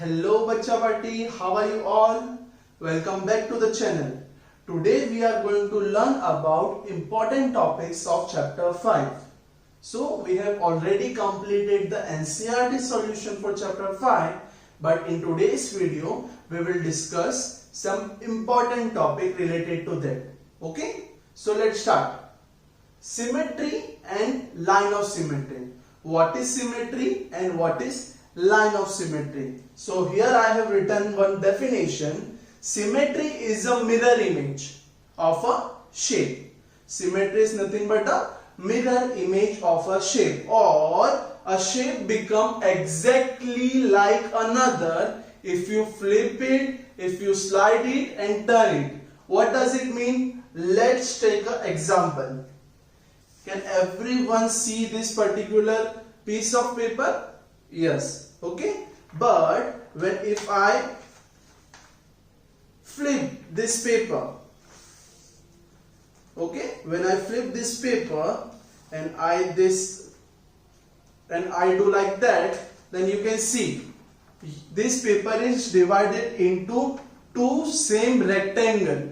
Hello Bacha Party, how are you all? Welcome back to the channel. Today we are going to learn about important topics of chapter 5. So we have already completed the NCERT solution for chapter 5, but in today's video we will discuss some important topic related to that. Okay? So let's start. Symmetry and line of symmetry. What is symmetry and what is line of symmetry? So here I have written one definition. Symmetry is a mirror image of a shape. Symmetry is nothing but a mirror image of a shape, or a shape become exactly like another if you flip it, if you slide it and turn it. What does it mean? Let's take an example. Can everyone see this particular piece of paper? Yes. Okay. But if I flip this paper, okay, when I flip this paper and I do like that, then you can see this paper is divided into two same rectangle.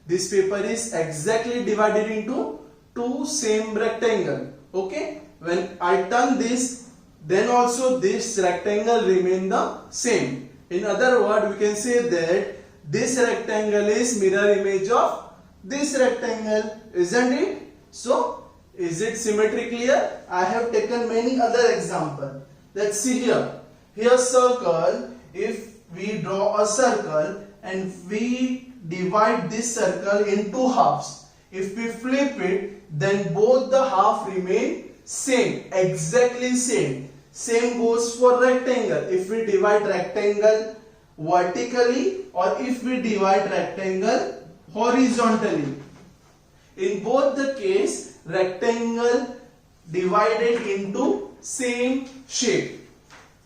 This paper is exactly divided into two same rectangle. Okay, when I turn this, then also this rectangle remain the same. In other words, we can say that this rectangle is mirror image of this rectangle, isn't it? So, is it symmetry clear? I have taken many other examples. Let's see here. Here circle, if we draw a circle and we divide this circle in two halves. If we flip it, then both the half remain same, exactly same. Same goes for rectangle. If we divide rectangle vertically or if we divide rectangle horizontally. In both the case, rectangle divided into same shape.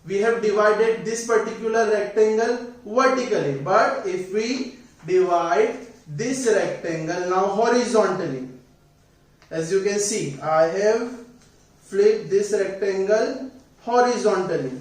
We have divided this particular rectangle vertically, but if we divide this rectangle now horizontally, as you can see, I have flipped this rectangle horizontally.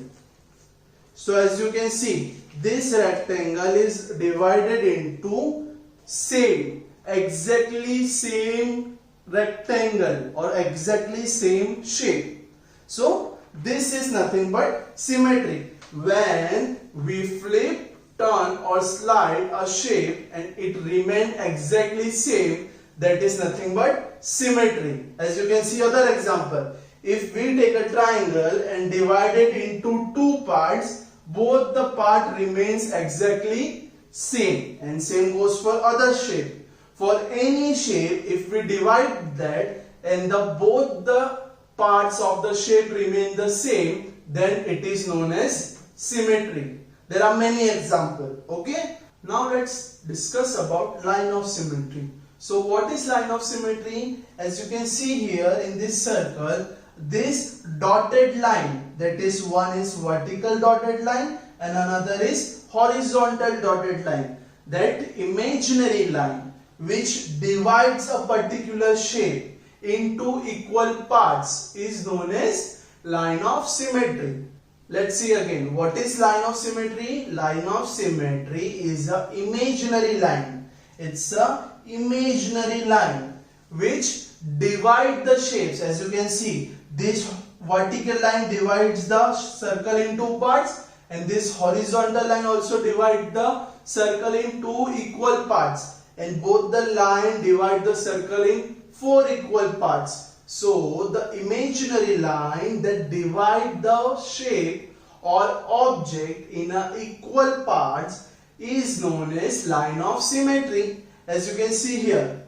So as you can see, this rectangle is divided into same, exactly same rectangle or exactly same shape. So this is nothing but symmetry. When we flip, turn or slide a shape and it remain exactly same, that is nothing but symmetry. As you can see other example. If we take a triangle and divide it into two parts, both the part remains exactly same, and same goes for other shape. For any shape, if we divide that and both the parts of the shape remain the same, then it is known as symmetry. There are many examples. Okay. Now let's discuss about line of symmetry. So what is line of symmetry? As you can see here in this circle, this dotted line, that is, one is vertical dotted line and another is horizontal dotted line. That imaginary line which divides a particular shape into equal parts is known as line of symmetry. Let's see again. What is line of symmetry? Line of symmetry is an imaginary line. It's a imaginary line which divide the shapes. As you can see, this vertical line divides the circle in two parts, and this horizontal line also divides the circle in two equal parts, and both the line divide the circle in four equal parts. So the imaginary line that divide the shape or object in equal parts is known as line of symmetry. As you can see here,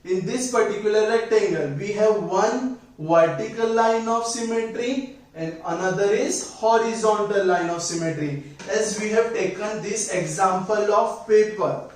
in this particular rectangle, we have one vertical line of symmetry and another is horizontal line of symmetry. As we have taken this example of paper,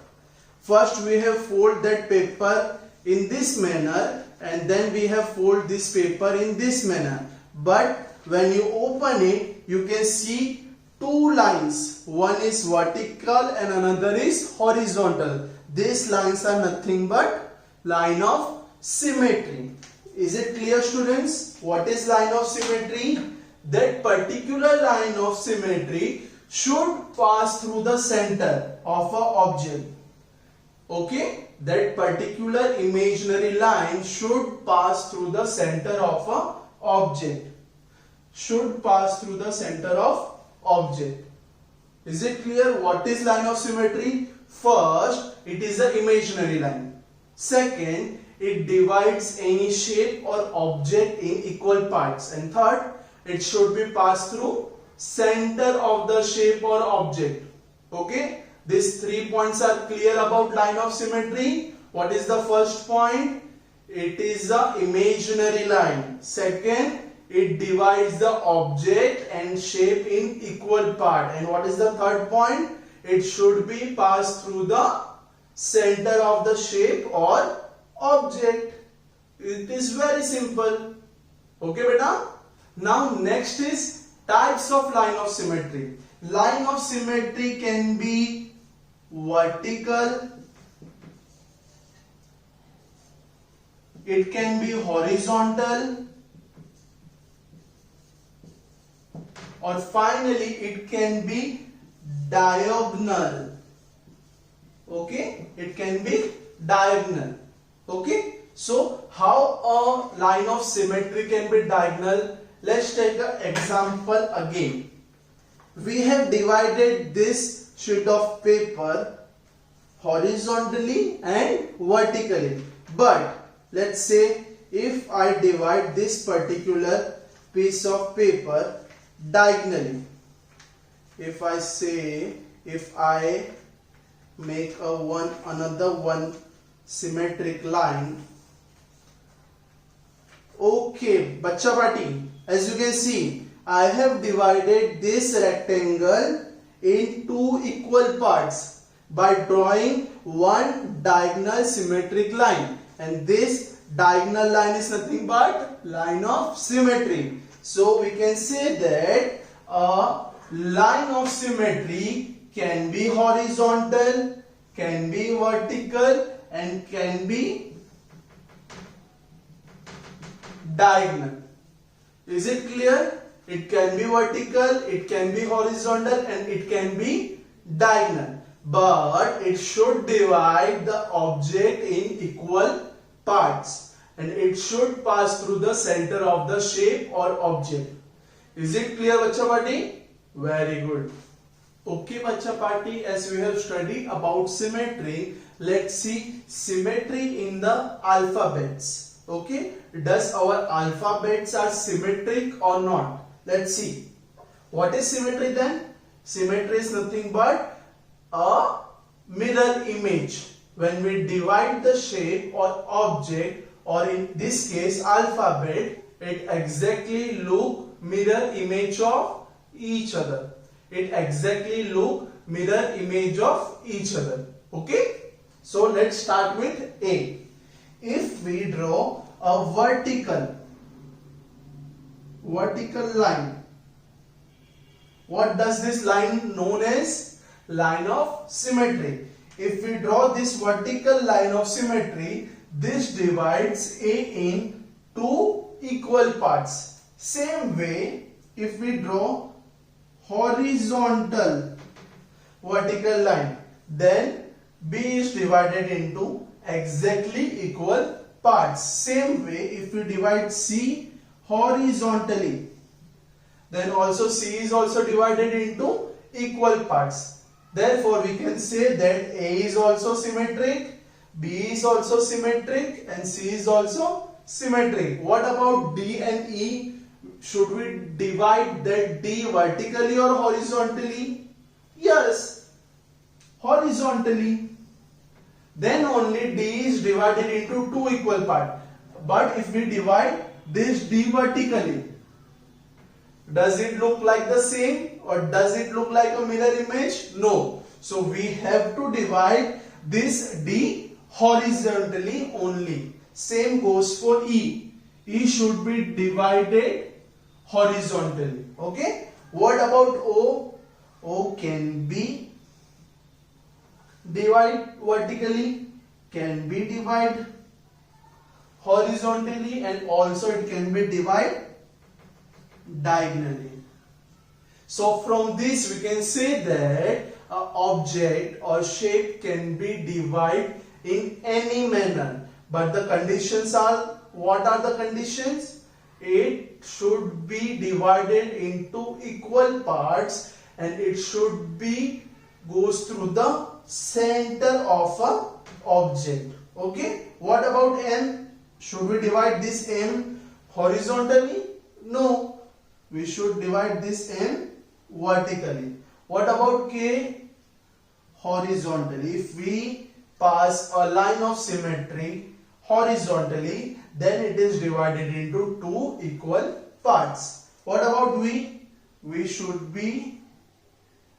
first we have fold that paper in this manner and then we have fold this paper in this manner. But when you open it, you can see two lines. One is vertical and another is horizontal. These lines are nothing but line of symmetry. Is it clear, students? What is line of symmetry? That particular line of symmetry should pass through the center of a object. Okay, that particular imaginary line should pass through the center of a object. Should pass through the center of object. Is it clear what is line of symmetry? First, it is an imaginary line. Second, it divides any shape or object in equal parts. And third, it should be passed through center of the shape or object. Okay, these 3 points are clear about line of symmetry. What is the first point? It is an imaginary line. Second, it divides the object and shape in equal part. And what is the third point? It should be passed through the center of the shape or object. It is very simple. Okay beta. Now next is types of line of symmetry. Line of symmetry can be vertical, it can be horizontal, or finally it can be diagonal. Okay, it can be diagonal. Okay, so how a line of symmetry can be diagonal? Let's take an example again. We have divided this sheet of paper horizontally and vertically. But let's say if I divide this particular piece of paper diagonally. If I make another one symmetric line. Okay, bacha party, as you can see, I have divided this rectangle in 2 equal parts by drawing one diagonal symmetric line, and this diagonal line is nothing but line of symmetry. So we can say that a line of symmetry can be horizontal, can be vertical, and can be diagonal. Is it clear? It can be vertical, it can be horizontal, and it can be diagonal. But it should divide the object in equal parts, and it should pass through the center of the shape or object. Is it clear, bacha party? Very good. Okay, bacha party, as we have studied about symmetry, let's see symmetry in the alphabets. Okay, does our alphabets are symmetric or not? Let's see. What is symmetry then? Symmetry is nothing but a mirror image. When we divide the shape or object, or in this case alphabet, it exactly look mirror image of each other. It exactly look mirror image of each other. Okay, so let's start with A. If we draw a vertical line, what does this line known as? Line of symmetry. If we draw this vertical line of symmetry, this divides A in 2 equal parts. Same way, if we draw horizontal vertical line, then B is divided into exactly equal parts. Same way, if we divide C horizontally, then also C is also divided into equal parts. Therefore, we can say that A is also symmetric, B is also symmetric, and C is also symmetric. What about D and E? Should we divide that D vertically or horizontally? Yes, horizontally. Then only D is divided into 2 equal parts. But if we divide this D vertically, does it look like the same, or does it look like a mirror image? No. So we have to divide this D horizontally only. Same goes for E. E should be divided horizontally. Okay. What about O? O can be divided vertically, can be divided horizontally, and also it can be divided diagonally. So from this we can say that an object or shape can be divided in any manner, but the conditions are, what are the conditions? It should be divided into equal parts and it should be goes through the center of a object. Okay, what about M? Should we divide this M horizontally? No, we should divide this M vertically. What about K? Horizontally. If we pass a line of symmetry horizontally, then it is divided into two equal parts. What about V? V should be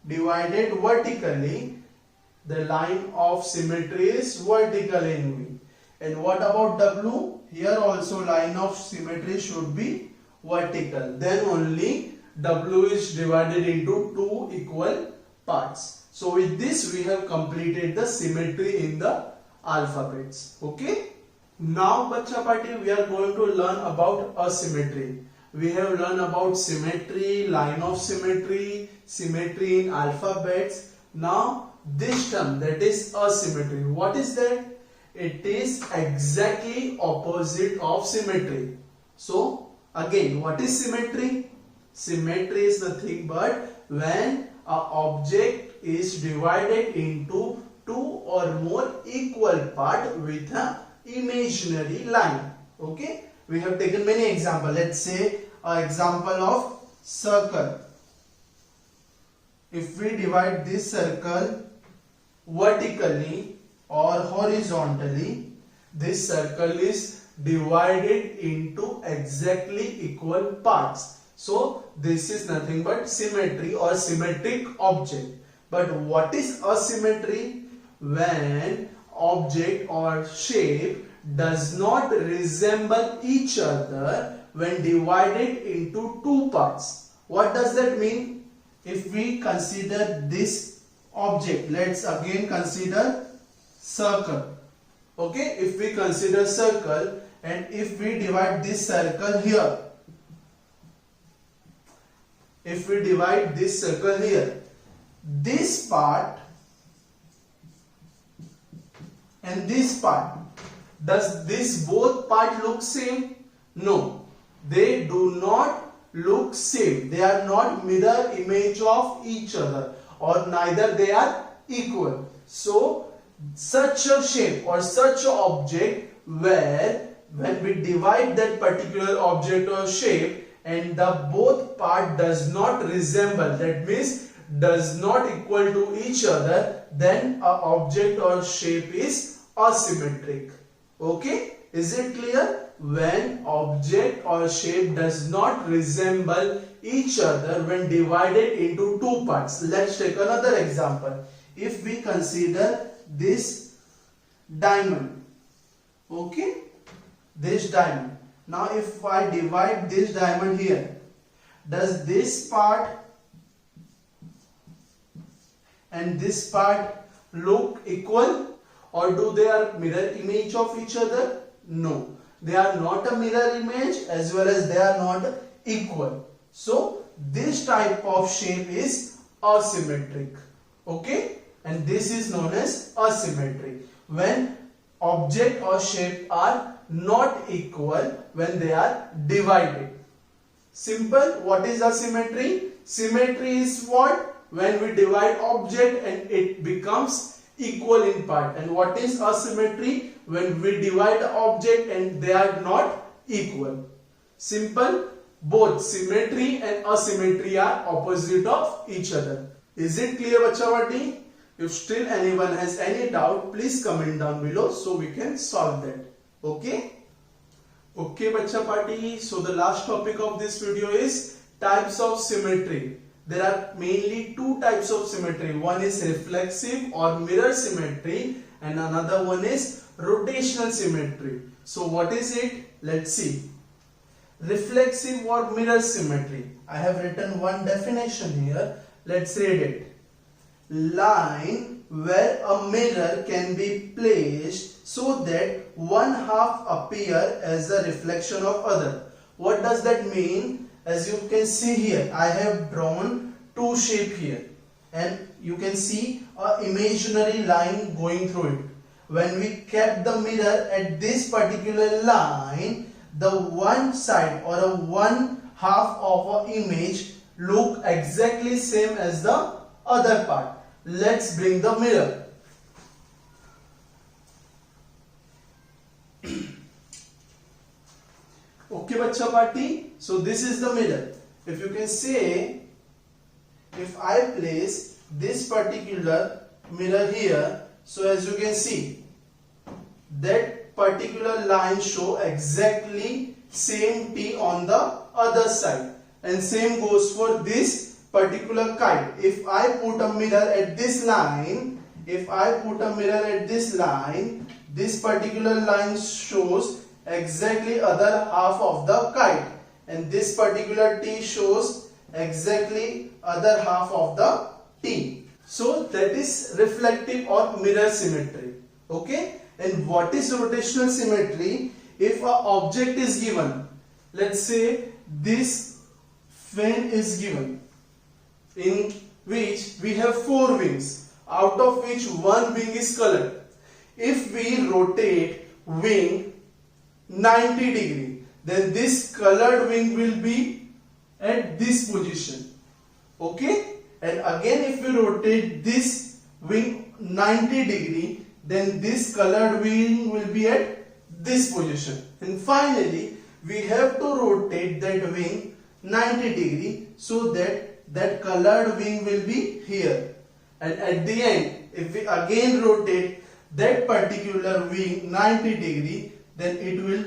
divided vertically. The line of symmetry is vertical in V. And what about W? Here also line of symmetry should be vertical. Then only W is divided into two equal parts. So with this we have completed the symmetry in the alphabets. Okay. Now Bacha Party, we are going to learn about asymmetry. We have learned about symmetry, line of symmetry, symmetry in alphabets. Now this term, that is asymmetry. What is that? It is exactly opposite of symmetry. So again, what is symmetry? Symmetry is nothing but when an object is divided into two or more equal parts with an imaginary line. Okay, we have taken many examples. Let's say an example of circle. If we divide this circle vertically or horizontally, this circle is divided into exactly equal parts. So this is nothing but symmetry or symmetric object. But what is asymmetry? When object or shape does not resemble each other when divided into two parts. What does that mean? If we consider this object, let's again consider circle. Okay, if we consider circle and if we divide this circle here, if we divide this circle here, this part and this part, does this both part look same? No, they do not look same. They are not mirror image of each other, or neither they are equal. So such a shape or such an object where when we divide that particular object or shape and the both part does not resemble, that means does not equal to each other, then a object or shape is asymmetric. Okay, is it clear? When object or shape does not resemble each other when divided into two parts. Let's take another example. If we consider this diamond, okay, this diamond. Now if I divide this diamond here, does this part and this part look equal, or do they are mirror image of each other? No, they are not a mirror image as well as they are not equal. So this type of shape is asymmetric. Okay, and this is known as asymmetry, when object or shape are not equal when they are divided. Simple. What is asymmetry? Symmetry is what? When we divide object and it becomes equal in part. And what is asymmetry? When we divide the object and they are not equal. Simple. Both symmetry and asymmetry are opposite of each other. Is it clear, Bachawati? If still anyone has any doubt, please comment down below so we can solve that. Okay? Okay, Bacha Party. So the last topic of this video is types of symmetry. There are mainly two types of symmetry. One is reflexive or mirror symmetry and another one is rotational symmetry. So what is it? Let's see. Reflexive or mirror symmetry. I have written one definition here. Let's read it. Line where a mirror can be placed so that one half appear as a reflection of other. What does that mean? As you can see here, I have drawn two shape here, and you can see a imaginary line going through it. When we kept the mirror at this particular line, the one side or a one half of an image look exactly same as the other part. Let's bring the mirror. Okay, bachcha party. So this is the mirror. If you can say, if I place this particular mirror here, so as you can see, that particular line show exactly same T on the other side, and same goes for this particular kite. If I put a mirror at this line, this particular line shows exactly other half of the kite, and this particular T shows exactly other half of the T. So that is reflective or mirror symmetry. Okay, and what is rotational symmetry? If an object is given, let's say this fan is given, in which we have 4 wings, out of which one wing is colored. If we rotate wing 90 degree, then this colored wing will be at this position. Okay, and again if we rotate this wing 90 degree, then this colored wing will be at this position. And finally we have to rotate that wing 90 degree so that that colored wing will be here. And at the end, if we again rotate that particular wing 90 degree, then it will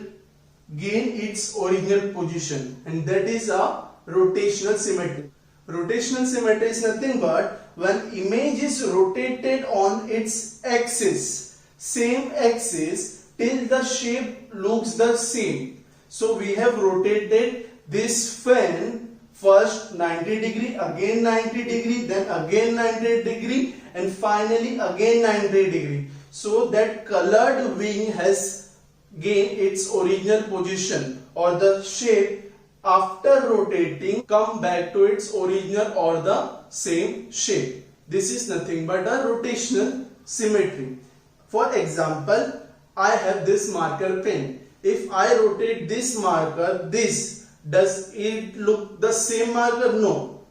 gain its original position, and that is a rotational symmetry. Rotational symmetry is nothing but when image is rotated on its axis, same axis, till the shape looks the same. So we have rotated this fan first 90 degree, again 90 degree, then again 90 degree, and finally again 90 degree. So that colored wing has gained its original position, or the shape after rotating come back to its original or the same shape. This is nothing but a rotational symmetry. For example, I have this marker pen. If I rotate this marker, does it look the same marker? No.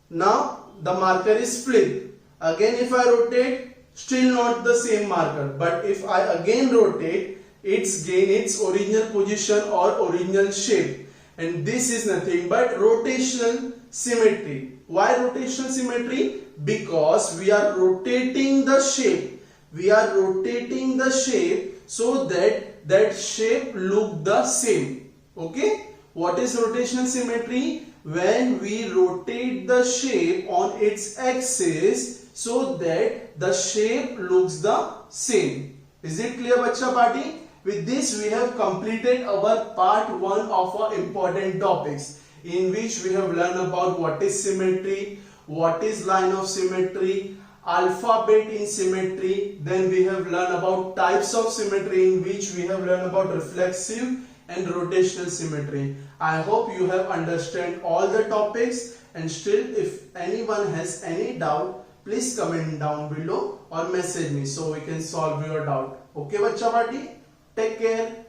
Now the marker is flipped. Again if I rotate, still not the same marker. But if I again rotate, it's gain its original position or original shape. And this is nothing but rotational symmetry. Why rotational symmetry? Because we are rotating the shape. We are rotating the shape so that that shape look the same. Okay? What is rotational symmetry? When we rotate the shape on its axis so that the shape looks the same. Is it clear, bacha party? With this we have completed our part 1 of our important topics, in which we have learned about what is symmetry, what is line of symmetry, alphabet in symmetry. Then we have learned about types of symmetry, in which we have learned about reflexive and rotational symmetry. I hope you have understood all the topics, and still if anyone has any doubt, please comment down below or message me so we can solve your doubt. Okay, bacha party? Take care.